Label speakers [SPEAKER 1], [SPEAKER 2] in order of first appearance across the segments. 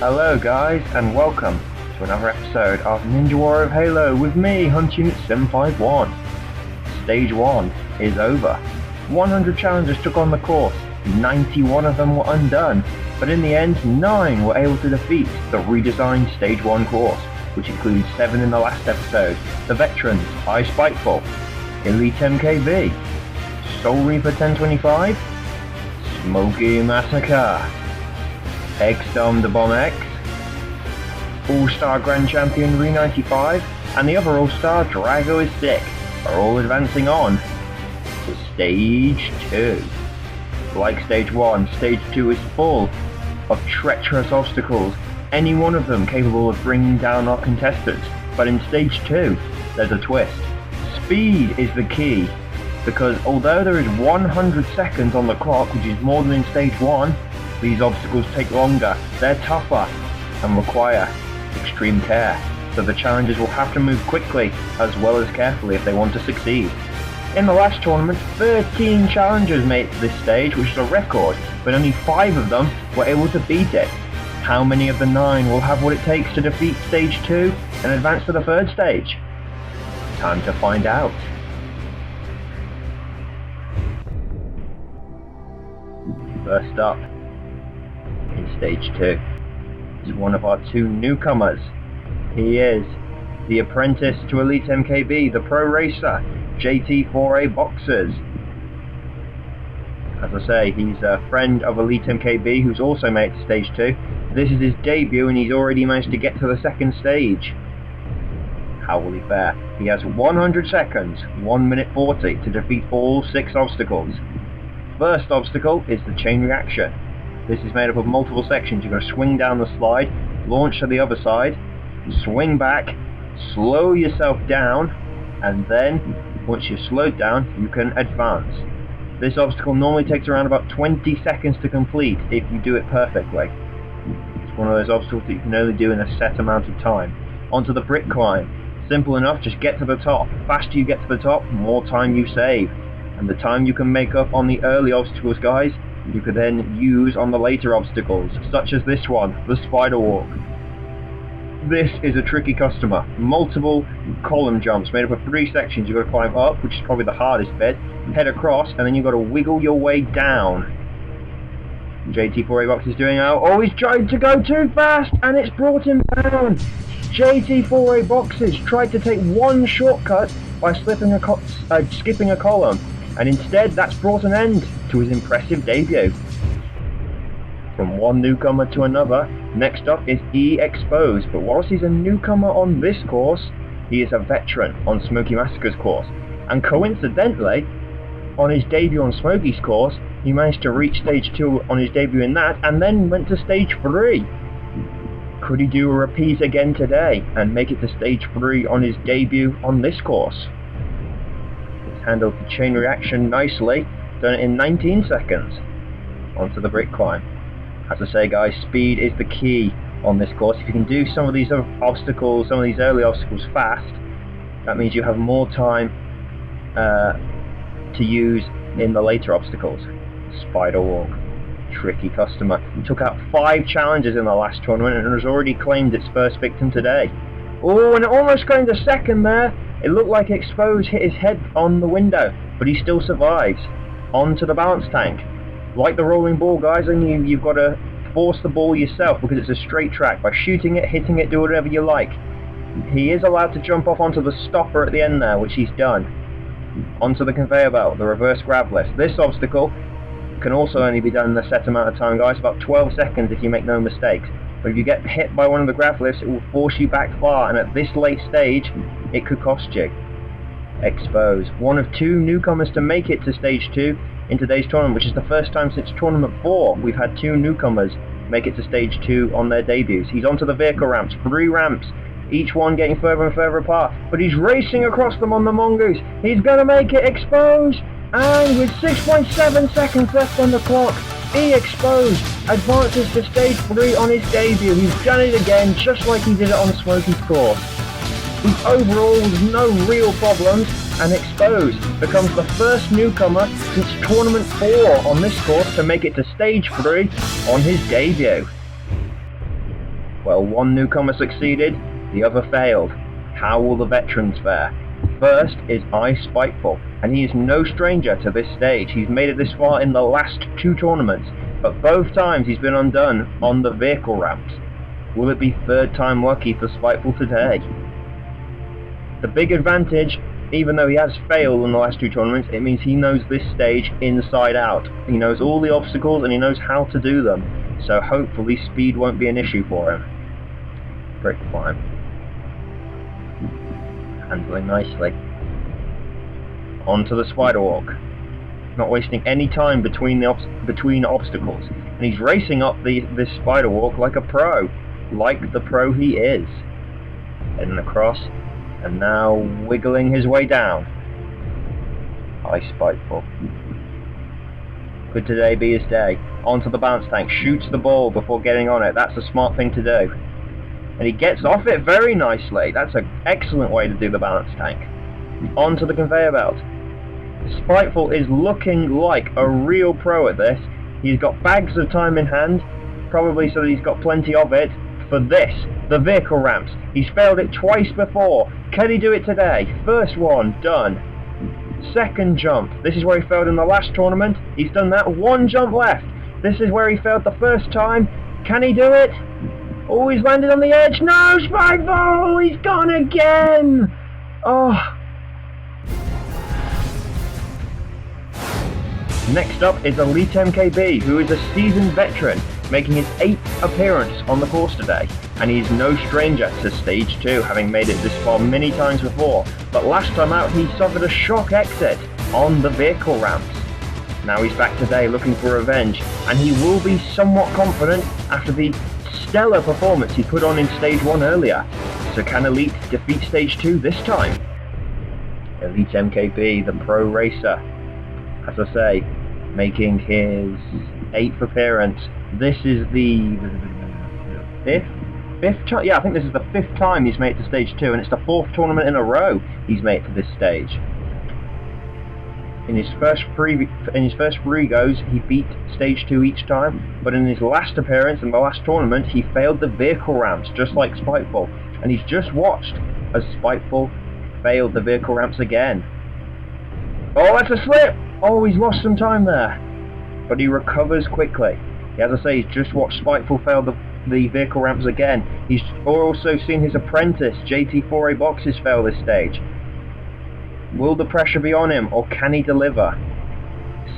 [SPEAKER 1] Hello guys, and welcome to another episode of Ninja War of Halo with me, Hunt Unit 751. Stage 1 is over. 100 challengers took on the course, 91 of them were undone, but in the end 9 were able to defeat the redesigned Stage 1 course, which includes 7 in the last episode: the Veterans, I Spiteful, Elite MKB, Soul Reaper 1025, Smoky Massacre, X-Dom the Bomb X, All-Star Grand Champion Re95, and the other All-Star Drago is Sick are all advancing on to Stage 2. Like Stage 1, Stage 2 is full of treacherous obstacles, any one of them capable of bringing down our contestants. But in Stage 2, there's a twist. Speed is the key, because although there is 100 seconds on the clock, which is more than in Stage 1, these obstacles take longer, they're tougher, and require extreme care, so the challengers will have to move quickly as well as carefully if they want to succeed. In the last tournament, 13 challengers made it to this stage, which is a record, but only 5 of them were able to beat it. How many of the 9 will have what it takes to defeat Stage 2 and advance to the 3rd stage? Time to find out. First up, in Stage 2, is one of our 2 newcomers. He is the apprentice to Elite MKB, the pro racer, JT4A Boxers. As I say, he's a friend of Elite MKB who's also made it to Stage 2. This is his debut and he's already managed to get to the 2nd stage. How will he fare? He has 100 seconds, 1 minute 40, to defeat all 6 obstacles. First obstacle is the chain reaction. This is made up of multiple sections. You're going to swing down the slide, launch to the other side, swing back, slow yourself down, and then, once you're slowed down, you can advance. This obstacle normally takes around about 20 seconds to complete if you do it perfectly. It's one of those obstacles that you can only do in a set amount of time. Onto the brick climb. Simple enough, just get to the top. Faster you get to the top, more time you save. And the time you can make up on the early obstacles, guys, you could then use on the later obstacles, such as this one, the spider walk. This is a tricky customer. Multiple column jumps made up of 3 sections. You've got to climb up, which is probably the hardest bit, head across, and then you've got to wiggle your way down. JT4A Box is doing out. Oh, he's trying to go too fast, and it's brought him down. JT4A Boxes tried to take one shortcut by skipping a column, and instead that's brought an end to his impressive debut. From one newcomer to another, next up is E Exposed, but whilst he's a newcomer on this course, he is a veteran on Smoky Massacre's course, and coincidentally, on his debut on Smoky's course, he managed to reach Stage 2 on his debut in that, and then went to Stage 3. Could he do a repeat again today, and make it to Stage 3 on his debut on this course? He's handled the chain reaction nicely, done it in 19 seconds. Onto the brick climb. As I say guys, speed is the key on this course. If you can do some of these obstacles, some of these early obstacles fast, that means you have more time to use in the later obstacles. Spider walk. Tricky customer. He took out 5 challenges in the last tournament and has already claimed its first victim today. Oh, and it almost claimed a second there. It looked like Exposed hit his head on the window, but he still survives. Onto the balance tank. Like the rolling ball, guys, and you've got to force the ball yourself because it's a straight track. By shooting it, hitting it, do whatever you like. He is allowed to jump off onto the stopper at the end there, which he's done. Onto the conveyor belt, the reverse grab lift. This obstacle can also only be done in a set amount of time, guys, about 12 seconds if you make no mistakes. But if you get hit by one of the grab lifts, it will force you back far, and at this late stage, it could cost you. Exposed. One of 2 newcomers to make it to Stage 2 in today's tournament, which is the first time since Tournament 4 we've had 2 newcomers make it to Stage 2 on their debuts. He's onto the vehicle ramps, 3 ramps, each one getting further and further apart, but he's racing across them on the mongoose. He's going to make it. Exposed, and with 6.7 seconds left on the clock, E Exposed advances to Stage 3 on his debut. He's done it again, just like he did it on Smoky's course. With overall no real problems, and Exposed becomes the first newcomer since Tournament 4 on this course to make it to Stage 3 on his debut. Well, one newcomer succeeded, the other failed. How will the veterans fare? First is Ice Spiteful, and he is no stranger to this stage. He's made it this far in the last 2 tournaments, but both times he's been undone on the vehicle ramps. Will it be third time lucky for Spiteful today? The big advantage, even though he has failed in the last 2 tournaments, it means he knows this stage inside out. He knows all the obstacles and he knows how to do them, so hopefully speed won't be an issue for him. Brick climb. Handling nicely. Onto the spider walk. Not wasting any time between obstacles, and he's racing up this spider walk like a pro, like the pro he is. Heading across, and now wiggling his way down. Ice Spiteful. Could today be his day? Onto the balance tank, shoots the ball before getting on it. That's a smart thing to do. And he gets off it very nicely. That's an excellent way to do the balance tank. Onto the conveyor belt. Spiteful is looking like a real pro at this. He's got bags of time in hand, probably so that he's got plenty of it for this, the vehicle ramps. He's failed it twice before. Can he do it today? First one, done. Second jump. This is where he failed in the last tournament. He's done that. 1 jump left. This is where he failed the first time. Can he do it? Oh, he's landed on the edge. No, Spiteful! He's gone again! Oh. Next up is Elite MKB, who is a seasoned veteran, making his 8th appearance on the course today. And he's no stranger to Stage 2, having made it this far many times before. But last time out, he suffered a shock exit on the vehicle ramps. Now he's back today looking for revenge, and he will be somewhat confident after the stellar performance he put on in Stage 1 earlier. So can Elite defeat Stage 2 this time? Elite MKB, the pro racer, as I say, making his 8th appearance. This is the 5th time? Yeah, I think this is the 5th time he's made it to Stage 2, and it's the 4th tournament in a row he's made it to this stage. In his first 3 goes, he beat Stage 2 each time, but in his last appearance, in the last tournament, he failed the vehicle ramps, just like Spiteful. And he's just watched as Spiteful failed the vehicle ramps again. Oh, that's a slip! Oh, he's lost some time there. But he recovers quickly. As I say, he's just watched Spiteful fail the vehicle ramps again. He's also seen his apprentice, JT4A Boxes, fail this stage. Will the pressure be on him, or can he deliver?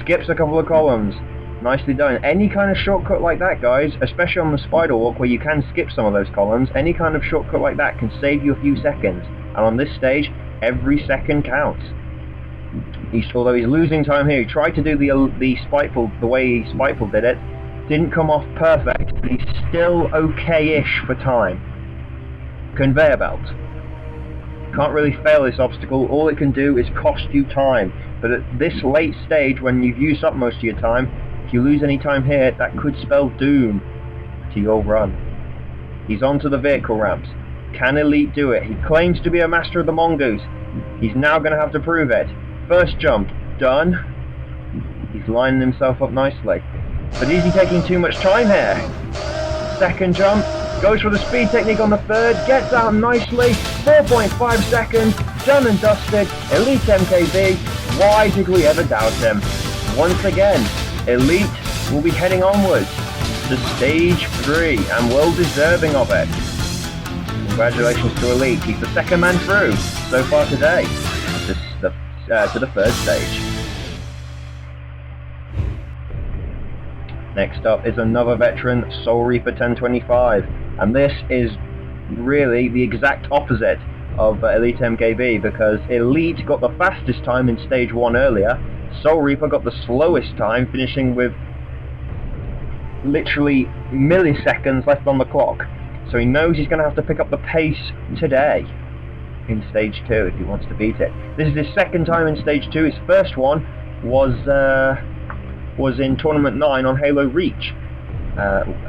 [SPEAKER 1] Skips a couple of columns. Nicely done. Any kind of shortcut like that, guys, especially on the spider walk where you can skip some of those columns, any kind of shortcut like that can save you a few seconds. And on this stage, every second counts. Although he's losing time here, he tried to do the Spiteful the way Spiteful did it. Didn't come off perfect, but he's still okay-ish for time. Conveyor belt. Can't really fail this obstacle. All it can do is cost you time. But at this late stage, when you've used up most of your time, if you lose any time here, that could spell doom to your run. He's onto the vehicle ramps. Can Elite do it? He claims to be a master of the mongoose. He's now going to have to prove it. First jump, done. He's lining himself up nicely. But is he taking too much time here? Second jump, goes for the speed technique on the third, gets out nicely, 4.5 seconds, done and dusted. Elite MKB, why did we ever doubt him? Once again, Elite will be heading onwards to Stage 3, and well deserving of it. Congratulations to Elite, he's the second man through so far today, to the 3rd stage. Next up is another veteran, Soul Reaper 1025, and this is really the exact opposite of Elite MKB, because Elite got the fastest time in Stage 1 earlier, Soul Reaper got the slowest time, finishing with literally milliseconds left on the clock. So he knows he's going to have to pick up the pace today in Stage 2 if he wants to beat it. This is his 2nd time in Stage 2. His first one was in Tournament 9 on Halo Reach.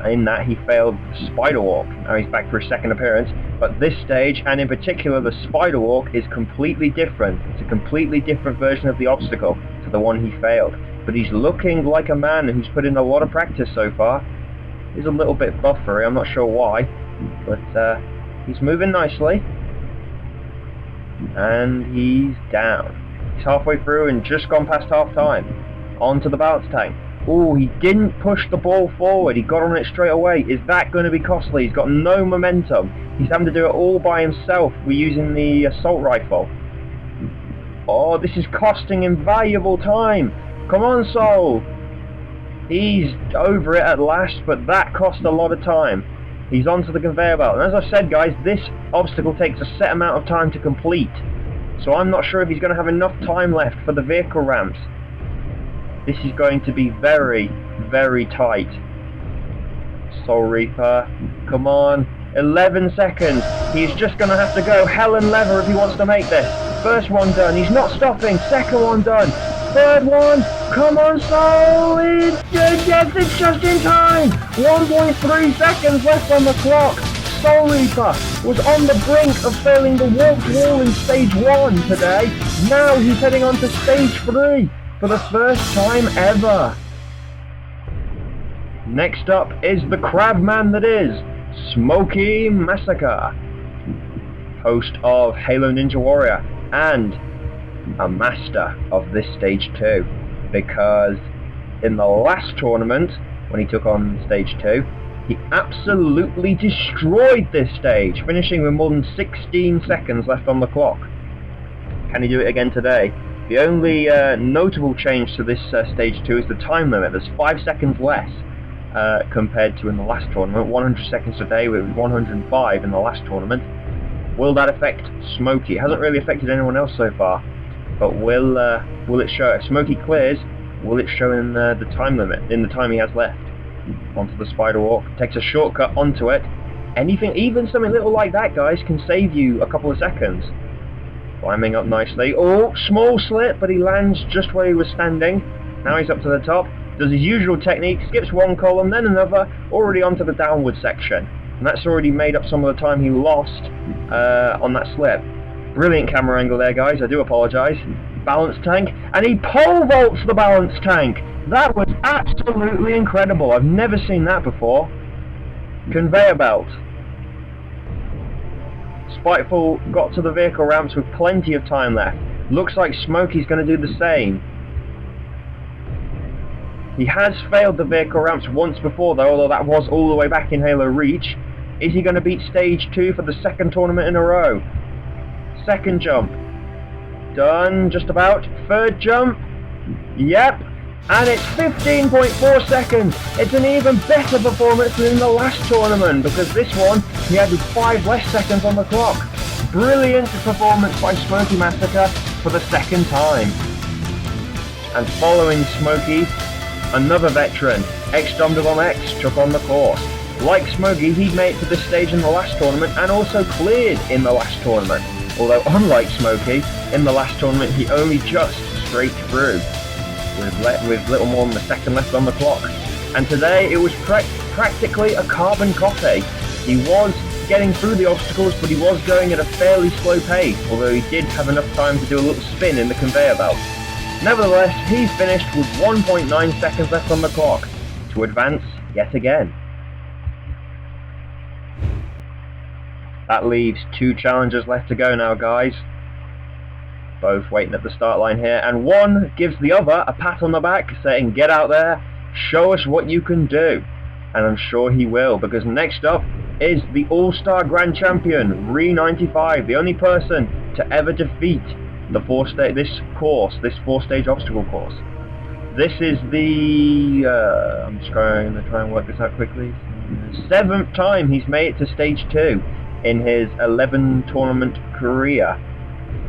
[SPEAKER 1] In that he failed the Spider Walk. Now he's back for his 2nd appearance, but this stage, and in particular the Spider Walk, is completely different. It's a completely different version of the obstacle to the one he failed. But he's looking like a man who's put in a lot of practice so far. He's a little bit buffery, I'm not sure why. But he's moving nicely. And he's down. He's halfway through and just gone past half time. Onto the balance tank. Oh, he didn't push the ball forward. He got on it straight away. Is that going to be costly? He's got no momentum. He's having to do it all by himself. We're using the assault rifle. Oh, this is costing him valuable time. Come on, Soul. He's over it at last, but that cost a lot of time. He's onto the conveyor belt. And as I said, guys, this obstacle takes a set amount of time to complete. So I'm not sure if he's going to have enough time left for the vehicle ramps. This is going to be very, very tight. Soul Reaper, come on. 11 seconds. He's just going to have to go hell and leather if he wants to make this. First one done. He's not stopping. Second one done. Third one. Come on, Soul. It's just in time. 1.3 seconds left on the clock. Soul Reaper was on the brink of failing the warped wall in stage 1 today. Now he's heading on to stage 3 for the first time ever. Next up is the crabman that is Smoky Massacre, host of Halo Ninja Warrior and a master of this stage 2, because in the last tournament when he took on stage 2 he absolutely destroyed this stage, finishing with more than 16 seconds left on the clock. Can he do it again today? The only notable change to this stage 2 is the time limit. There's 5 seconds less compared to in the last tournament. 100 seconds today, with 105 in the last tournament. Will that affect Smokey? It hasn't really affected anyone else so far, but will it show? If Smokey clears, will it show in the time limit, in the time he has left? Onto the spider walk, takes a shortcut onto it. Anything, even something little like that, guys, can save you a couple of seconds. Climbing up nicely. Oh, small slip, but he lands just where he was standing. Now he's up to the top. Does his usual technique, skips one column, then another, already onto the downward section. And that's already made up some of the time he lost on that slip. Brilliant camera angle there, guys, I do apologise. Balance tank, and he pole vaults the balance tank! That was absolutely incredible, I've never seen that before. Conveyor belt. Spiteful got to the vehicle ramps with plenty of time left. Looks like Smokey's going to do the same. He has failed the vehicle ramps once before though, although that was all the way back in Halo Reach. Is he going to beat stage 2 for the second tournament in a row? Second jump. Done, just about. Third jump. Yep. And it's 15.4 seconds. It's an even better performance than in the last tournament, because this one he had 5 less seconds on the clock. Brilliant performance by Smoky Massacre for the second time. And following Smoky, another veteran, X took on the course. Like Smoky, he'd made it to this stage in the last tournament and also cleared in the last tournament. Although unlike Smoky, in the last tournament he only just scraped through, with little more than a second left on the clock. And today it was practically a carbon copy. He was getting through the obstacles, but he was going at a fairly slow pace, although he did have enough time to do a little spin in the conveyor belt. Nevertheless, he finished with 1.9 seconds left on the clock to advance yet again. That leaves 2 challengers left to go now, guys. Both waiting at the start line here, and one gives the other a pat on the back saying, "Get out there, show us what you can do." And I'm sure he will, because next up is the All-Star Grand Champion, Re95, the only person to ever defeat the this 4-stage obstacle course. This is the I'm just going to try and work this out quickly. 7th time he's made it to stage 2 in his 11 tournament career.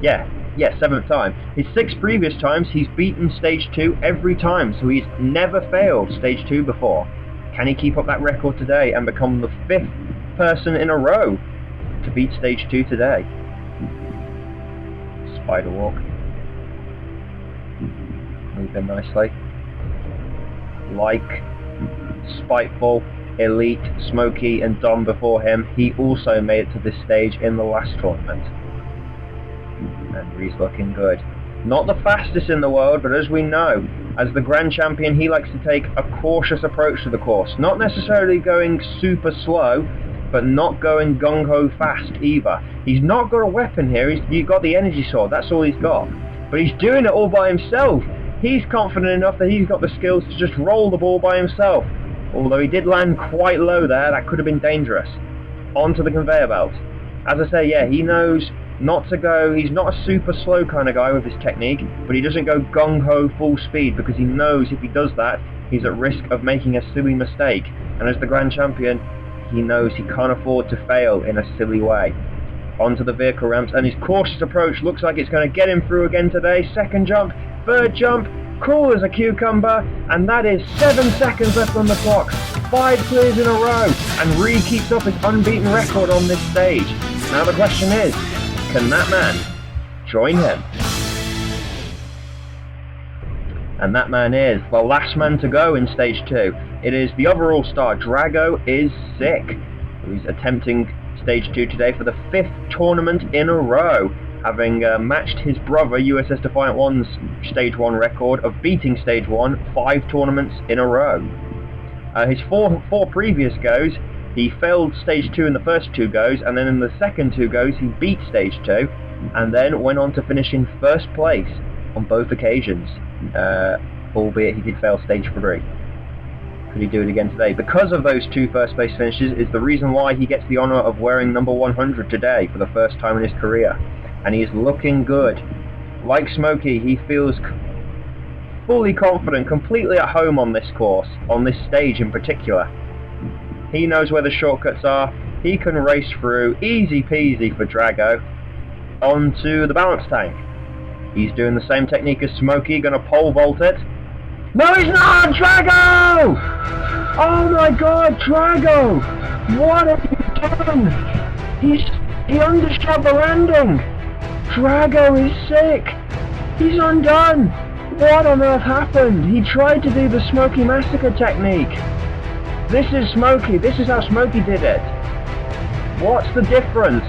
[SPEAKER 1] Yeah, 7th time. His 6 previous times he's beaten stage 2 every time, so he's never failed stage 2 before. Can he keep up that record today and become the 5th person in a row to beat stage 2 today? Spider walk. Moving nicely. Like Spiteful, Elite, Smokey and Dom before him, he also made it to this stage in the last tournament. And he's looking good. Not the fastest in the world, but as we know, as the Grand Champion, he likes to take a cautious approach to the course. Not necessarily going super slow, but not going gung-ho fast either. He's not got a weapon here. He's got the energy sword, that's all he's got. But he's doing it all by himself. He's confident enough that he's got the skills to just roll the ball by himself. Although he did land quite low there, that could have been dangerous. Onto the conveyor belt. As I say, yeah, he knows not to go, he's not a super slow kind of guy with his technique, but he doesn't go gung-ho full speed because he knows if he does that, he's at risk of making a silly mistake. And as the Grand Champion, he knows he can't afford to fail in a silly way. Onto the vehicle ramps, and his cautious approach looks like it's going to get him through again today. Second jump, third jump, cool as a cucumber, and that is 7 seconds left on the clock. 5 clears in a row, and Reed keeps up his unbeaten record on this stage. Now the question is, can that man join him? And that man is the last man to go in Stage 2. It is the other All-Star, Drago is sick, who's attempting Stage 2 today for the 5th tournament in a row, having matched his brother USS Defiant 1's Stage 1 record of beating Stage 1 5 tournaments in a row. His four previous goes, he failed Stage 2 in the first 2 goes, and then in the second 2 goes he beat Stage 2, and then went on to finish in first place on both occasions, albeit he did fail Stage 3. Could he do it again today? Because of those 2 first place finishes is the reason why he gets the honour of wearing number 100 today for the first time in his career. And he is looking good. Like Smokey, he feels fully confident, completely at home on this course, on this stage in particular. He knows where the shortcuts are, he can race through, easy peasy for Drago, onto the balance tank. He's doing the same technique as Smokey, gonna pole vault it. No he's not! Drago! Oh my god, Drago! What have you done? He undershot the landing! Drago is sick! He's undone! What on earth happened? He tried to do the Smokey Massacre technique. This is Smokey, this is how Smokey did it. What's the difference?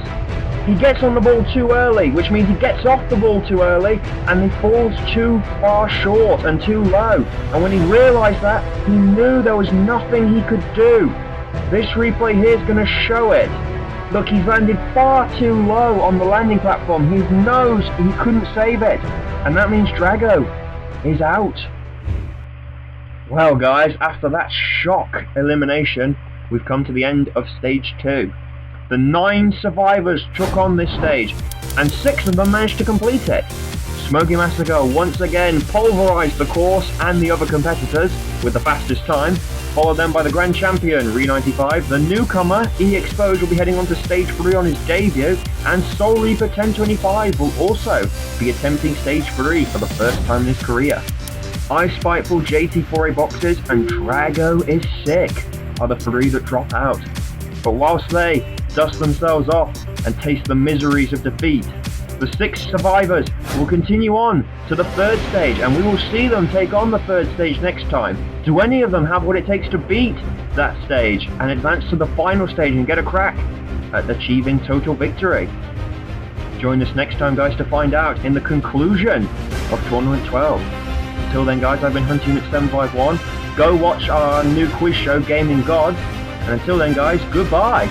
[SPEAKER 1] He gets on the ball too early, which means he gets off the ball too early, and he falls too far short and too low. And when he realised that, he knew there was nothing he could do. This replay here is going to show it. Look, he's landed far too low on the landing platform. He knows he couldn't save it. And that means Drago is out. Well guys, after that shock elimination, we've come to the end of Stage 2. The 9 survivors took on this stage, and 6 of them managed to complete it. Smokey Massacre once again pulverised the course and the other competitors with the fastest time, followed then by the Grand Champion, Re95. The newcomer, E-Exposed, will be heading on to Stage 3 on his debut, and Soul Reaper 1025 will also be attempting Stage 3 for the first time in his career. Ice Spiteful, JT4A Boxes, and Drago is Sick are the 3 that drop out. But whilst they dust themselves off and taste the miseries of defeat, the 6 survivors will continue on to the 3rd stage, and we will see them take on the 3rd stage next time. Do any of them have what it takes to beat that stage and advance to the final stage and get a crack at achieving total victory? Join us next time guys to find out in the conclusion of Tournament 12. Until then guys, I've been Hunting Unit 751. Go watch our new quiz show, Gaming Gods, and until then guys, goodbye!